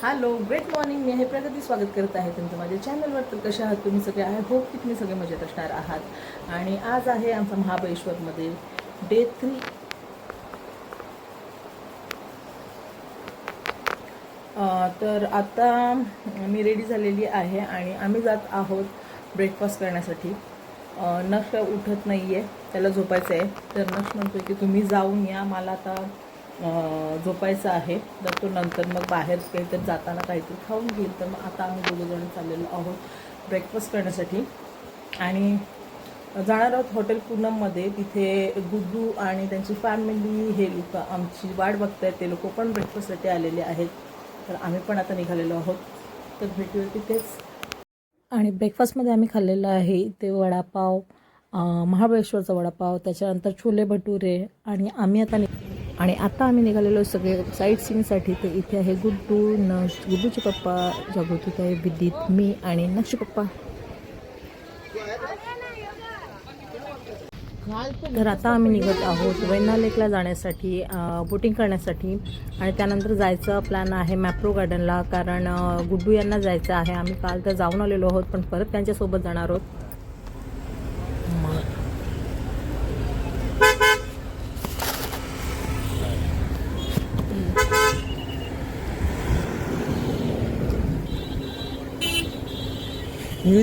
Hello, great morning. मी आहे प्रगती, स्वागत करत आहे तुमचं माझ्या चॅनलवर. तर कशा आहात तुम्ही सगळे? आय होप की तुम्ही सगळे मजेत असणार आहात. आणि आज आहे आमचा महाबळेश्वरमध्ये डे 3. तर आता मी रेडी झालेली आहे आणि आम्ही जात आहोत ब्रेकफास्ट करण्यासाठी. नक्ष उठत नाही आहे, त्याला झोपायचं आहे. तर नक्ष म्हणतो की तुम्ही जाऊन या, मला आता झोपायचं आहे. तर तो नंतर मग बाहेर काहीतरी जाताना काहीतरी खाऊन घेईल. तर मग आता आम्ही दोघंजण चाललेलो आहोत ब्रेकफास्ट करण्यासाठी आणि जाणार आहोत हॉटेल पूनममध्ये. तिथे गुड्डू आणि त्यांची फॅमिली हे लोक आमची वाट बघत आहेत. ते लोक पण ब्रेकफास्टसाठी आलेले आहेत. तर आम्ही पण आता निघालेलो आहोत. तर भेटूया तिथेच. आणि ब्रेकफास्टमध्ये आम्ही खाल्लेलं आहे ते वडापाव, महाबळेश्वरचा वडापाव, त्याच्यानंतर छोले भटुरे. आणि आता आम्ही निघालेलो सगळे साईट सीइंगसाठी. तर इथे आहे गुड्डू, नक्ष, गुड्डूचे पप्पा, जागृतीत आहे, विदित, मी आणि नक्षचे पप्पा. तर आता आम्ही निघत आहोत वैना लेकला जाण्यासाठी, बोटिंग करण्यासाठी. आणि त्यानंतर जायचं प्लॅन आहे मॅप्रो गार्डनला, कारण गुड्डू यांना जायचं आहे. आम्ही काल तर जाऊन आलेलो आहोत, पण परत त्यांच्यासोबत जाणार आहोत.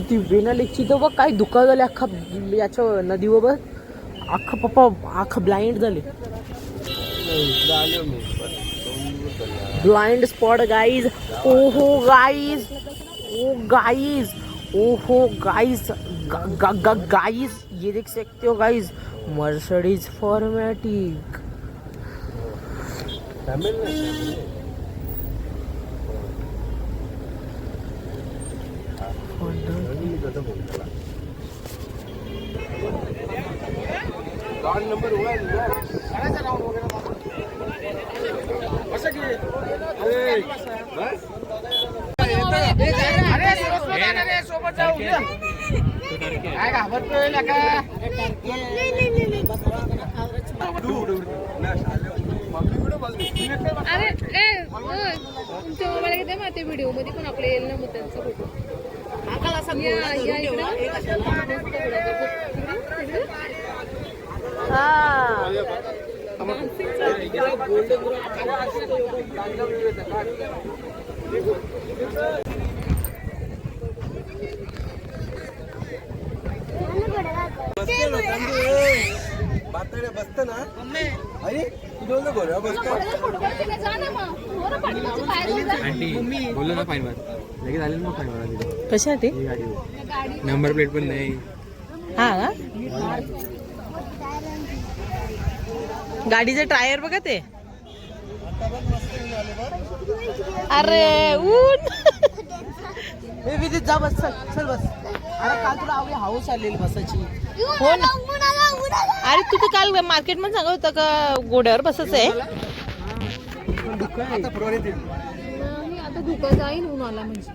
ती वेना लेकची तर बघ काय दुःख झाले अख्खा याच्या नदीवर. बघ अख्खा पप्पा अख्खा ब्लाइंड झाले. Blind spot guys. ओहो गाइज, ओ गाइज, ओहो गाइज, गाइज ये देख सकते हो गाइज, मर्सिडीज फॉर्मेटिक. नंबर हुआ सोबत जाऊ काय घाबरतोय का? अरे तुमच्या मोबाईल घेते मग ते व्हिडिओ मध्ये पण आपले येईल ना मग त्यांचा फोटो. बसत ना अरे बोल ना फाईन लगेच आले मग फाईन कशासाठी? नंबर प्लेट पण नाही. हा का? गाडीचे टायर बघा ते. अरे ऊन विदित जा बस, चल बस. अरे काल तुला आवडी हाऊस आलेली बसायची. हो ना. अरे तू तर काल मार्केट मध्ये सांगत होता का घोड्यावर बसायचं आहे. आता धुका जाईल उन्हाला म्हणजे.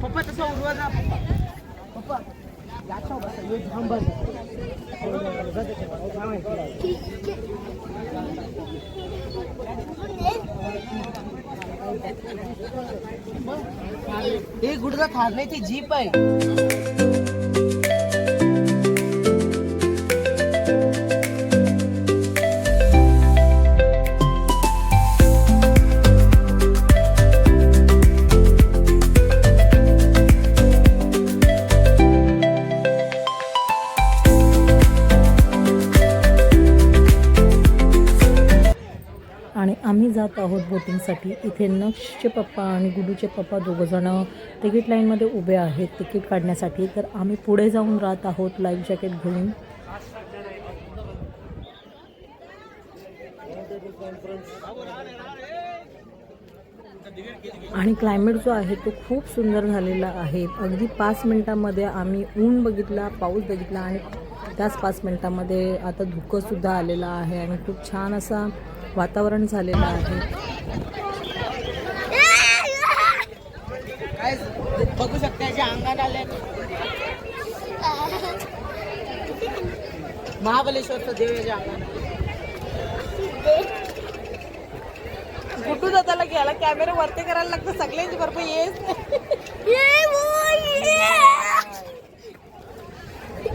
पप्पा तसा उडवा ना पप्पा. हे गुडगा थारण्याची जीप आहे. आणि आम्ही जात आहोत बोटिंगसाठी. इथे नक्षचे पप्पा आणि गुडूचे पप्पा दोघंजणं तिकीट लाईनमध्ये उभे आहेत तिकीट काढण्यासाठी. तर आम्ही पुढे जाऊन राहत आहोत लाईफ जॅकेट घेऊन. आणि क्लायमेट जो आहे तो खूप सुंदर झालेला आहे. अगदी 5 मिनिटांमध्ये आम्ही ऊन बघितला, पाऊस बघितला आणि त्याच 5 मिनिटांमध्ये आता धुकंसुद्धा आलेलं आहे आणि खूप छान असा वातावरण झालेलं आहे. बघू शकता अंगात आले महाबलेश्वरचं देव याच्या अंगात. गुड्डू दादाला घ्यायला कॅमेरा वरती करायला लागतं सगळ्यांची बरोबर येस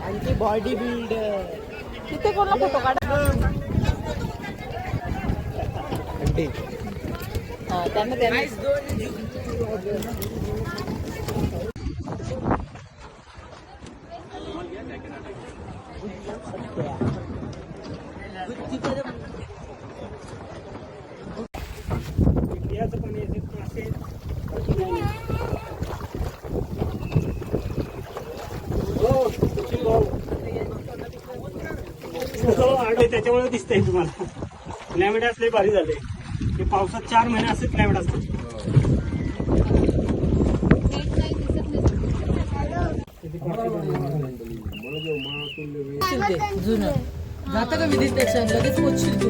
आणि बॉडी बिल्डर तिथे कोणला फोटो काढा त्यांना त्याच्यामुळे दिसतंय तुम्हाला क्लायमेट असले भारी झाले ते पावसात 4 महिने असं क्लायमेट असतं. जुनं जातं का विधी त्याच्या लगेच पोचशील तू.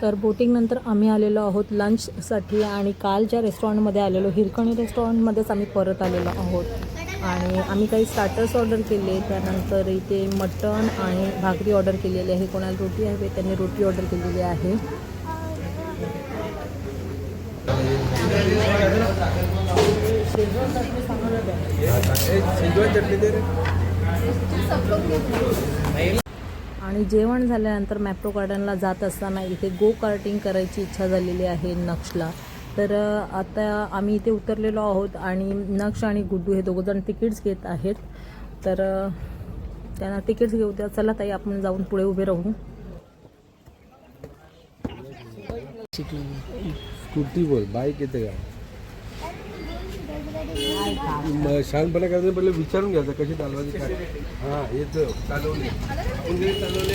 तर बोटिंग नंतर आम्ही आलेलो आहोत लंचसाठी आणि काल ज्या रेस्टॉरंटमध्ये आलेलो हिरकणी रेस्टॉरंटमध्येच आम्ही परत आलेलो आहोत आणि आम्ही काही स्टार्टर्स ऑर्डर केले. त्यानंतर इथे मटण आणि भाकरी ऑर्डर केलेली आहे. कोणाला रोटी हवी त्यांनी रोटी ऑर्डर केलेली आहे. आणि जेवण झाल्यानंतर मॅप्रो गार्डनला जात असताना इथे गो कार्टिंग करायची इच्छा झालेली आहे नक्षला. तर आता आम्ही इथे उतरलेलो आहोत आणि नक्ष आणि गुड्डू हे दोघंजण तिकीट्स घेत आहेत. तर त्यांना तिकीट्स घेऊ द्या. चला ताई आपण जाऊन पुढे उभे राहू. स्कूटी बोल बाईक येते का शांतपणे करायचं पहिले विचारून घ्यायचं कशी चालवायची काय. हां येतं चालवले आपण घरी चालवले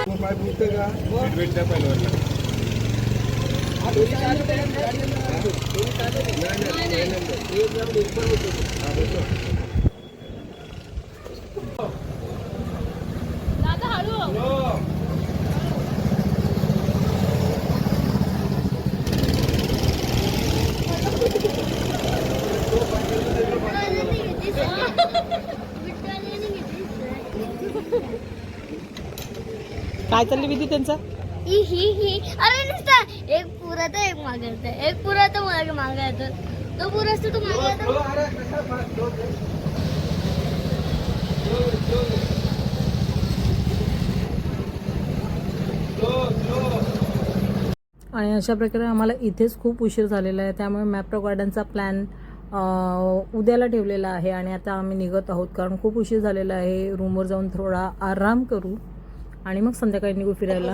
मग पाय पुरतं का सीटबेल्टच्या पहिल्यावर काय चालली विधी त्यांचा अरे नुसता एक पुरा तर एक मागे येतं एक पुरा तर मागे येतं तो पुरा असतो तो मागे येतो. आणि अशा प्रकारे आम्हाला इथेच खूप उशीर झालेला आहे. त्यामुळे मॅप्रो गार्डनचा प्लॅन उद्याला ठेवलेला आहे आणि आता आम्ही निघत आहोत कारण खूप उशीर झालेला आहे. रूमवर जाऊन थोडा आराम करू आणि मग संध्याकाळी निघू फिरायला.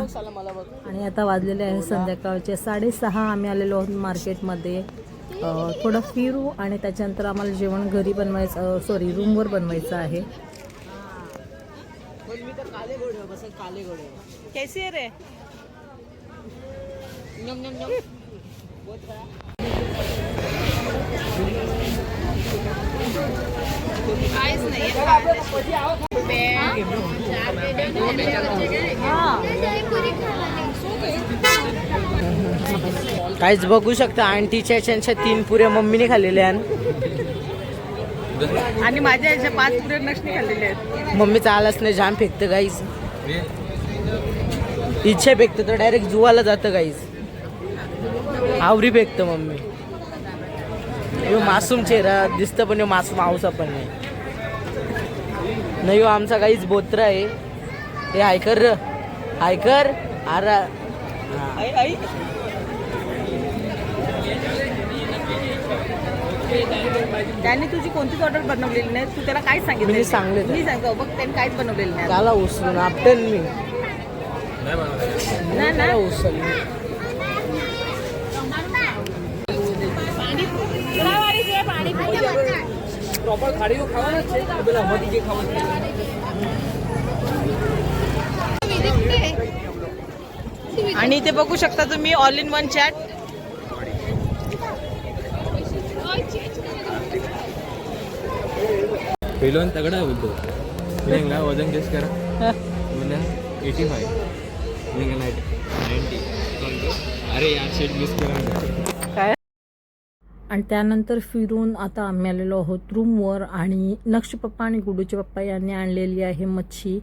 आणि आता वाजलेले आहे संध्याकाळचे 6:30. आम्ही आलेलो आहोत मार्केटमध्ये. थोडं फिरू आणि त्याच्यानंतर आम्हाला जेवण घरी बनवायचं रूमवर बनवायचं आहे. कैसी आहे रे काहीच नाही काहीच बघू शकता आंटीच्या याच्या 3 पुऱ्या मम्मीने खाल्लेल्या आणि माझ्या याच्या 5 पुऱ्या नक्षनी खाल्लेले आहेत. मम्मीचा आलाच नाही जाम फेकतं गाईस. इच्छा फेकतं तर डायरेक्ट जुवाला जातं गाईस. आवरी फेकतं मम्मी. यो मासूम चेहरा दिसतं पण यो मासूम आऊसा पण नाही. हो आमचा काहीच बोत्रा आहे. हे हायकर हायकर आरा त्याने तुझी कोणतीच ऑर्डर बनवलेली नाही. तू त्याला काय सांगितलं? मी सांगले मी सांगतो बघ, त्याने काहीच बनवलेलं नाही. त्याला उचलून आपटेन मी. ना त्याला उचल. आणि इथे बघू शकता तुम्ही ऑल इन वन चॅट. पेलवान तगडा बोलतो. प्रियंका वजन गेस करा. 85. प्रियंका 90. अरे यार शेट मिस केला. काय? आणि त्यानंतर फिरून आता आम्ही आलेलो आहोत रूमवर. आणि नक्ष पप्पा आणि गुडूचे पप्पा यांनी आणलेली आहे मच्छी.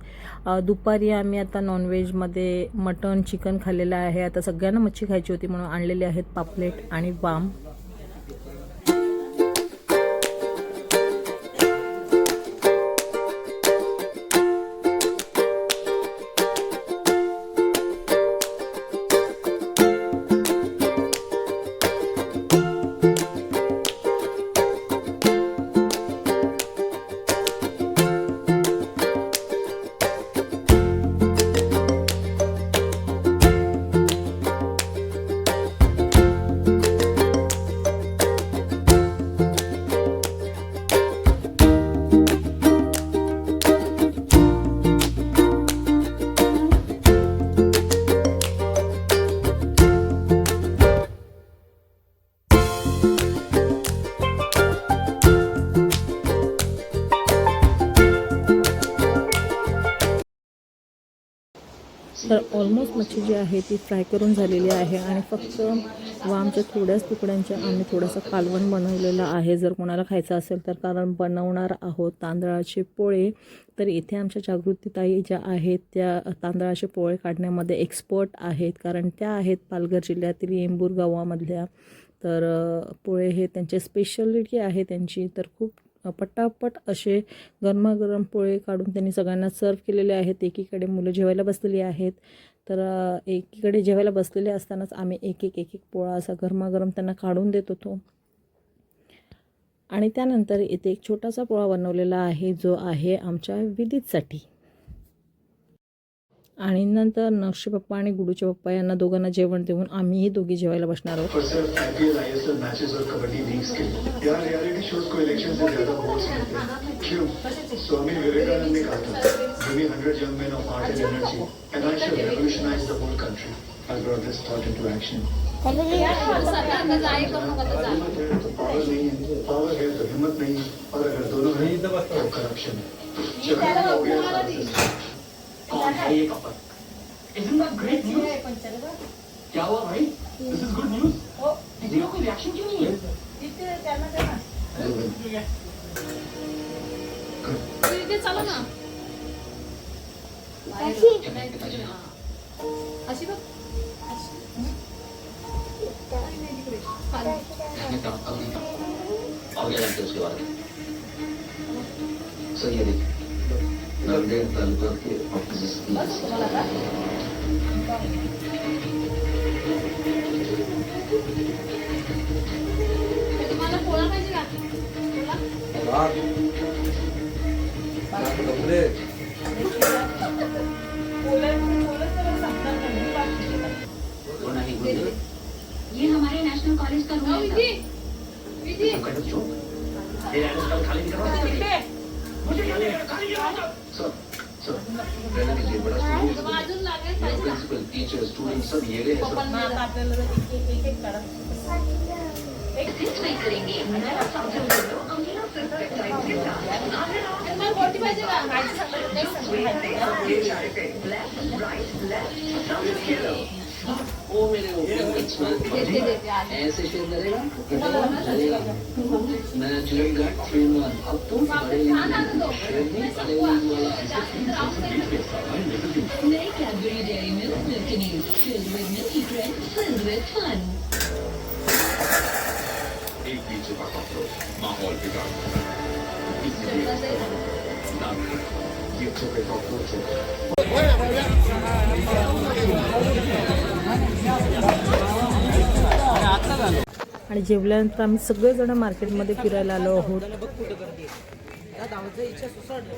दुपारी आम्ही आता नॉनव्हेजमध्ये मटण चिकन खाल्लेलं आहे. आता सगळ्यांना मच्छी खायची होती म्हणून आणलेले आहेत पापलेट आणि वाम. तर ऑलमोस्ट मच्छी जी आहे ती फ्राय करून झालेली आहे. आणि फक्त वामच्या थोड्याच तुकड्यांच्या आम्ही थोडंसं कालवण बनवलेलं आहे. जर कोणाला खायचं असेल तर, कारण बनवणार आहोत तांदळाचे पोळे. तर इथे आमच्या जागृतीताई ज्या आहेत त्या तांदळाचे पोळे काढण्यामध्ये एक्सपर्ट आहेत, कारण त्या आहेत पालघर जिल्ह्यातील येंबूर गावामधल्या. तर पोळे हे त्यांचे स्पेशालिटी आहे त्यांची. तर खूप पटापट असे गरमागरम पोळे काढून त्यांनी सगळ्यांना सर्व केलेले आहेत. एकीकडे मुलं जेवायला बसलेली आहेत. तर एकीकडे जेवायला बसलेले असतानाच आम्ही एक एक पोळा असा गरमागरम त्यांना काढून देत होतो. आणि त्यानंतर इथे एक छोटासा पोळा बनवलेला आहे जो आहे आमच्या विधीसाठी. आणि नंतर नक्षी पप्पा आणि गुडूचे पप्पा यांना दोघांना जेवण देऊन आम्हीही दोघी जेवायला बसणार आहोत. IPL, ISL मैचेस और कबड्डी लीग्स के यार रियलिटी शोज को इलेक्शन से ज्यादा वोट्स मिलते हैं. क्यों? स्वामी विवेकानंद ने कहा था, give me 100 young men of heart and energy and I shall revolutionize the whole country. I brought this thought into action. तो पावर नहीं है, पावर है तो हिम्मत नहीं है, और अगर दोनों है तो करप्शन है. कौन है ये couple? Isn't that great news? क्या हुआ भाई? This is good news. दीदी कोई रिएक्शन क्यों नहीं है? इथे चला ना. अशी बघ. और क्या जानते हो उसके बारे में? सही है देखिए. नांदेड़ तालुका के ऑपोजिट तुम्हाला पोळा पाहिजे का? ये हमारे नेशनल कॉलेज का रूम है. अजून लागेल पाहिजे. प्रिंसिपल टीचर स्टूडेंट सब ये रहे सब. करेंगे. तुम्हाला कोणती पाहिजे का? ओ मेरे ऐसे शेयर करेगा चलेगा. मैं चलेगा 3-1. अब तुम बड़े नई Cadbury dairy milk Milkinis filled with milky bread filled with fun. एक बीच का कॉकरोच माहौल बिगाड़ ये छोटे कॉकरोच आणि जेवल्यानंतर आम्ही सगळेजण मार्केटमध्ये फिरायला आलो आहोत. बघ कुठं करते धावचं इच्छा सुसाडलं.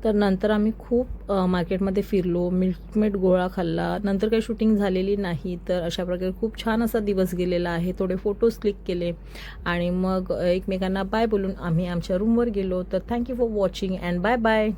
तर नंतर आम्ही खूप मार्केटमध्ये फिरलो, मिल्कमेड गोळा खाल्ला. नंतर काही शूटिंग झालेली नाही. तर अशा प्रकारे खूप छान असा दिवस गेलेला आहे. थोडे फोटोज क्लिक केले आणि मग एकमेकांना बाय बोलून आम्ही आमच्या रूमवर गेलो. तर thank you for watching and bye bye.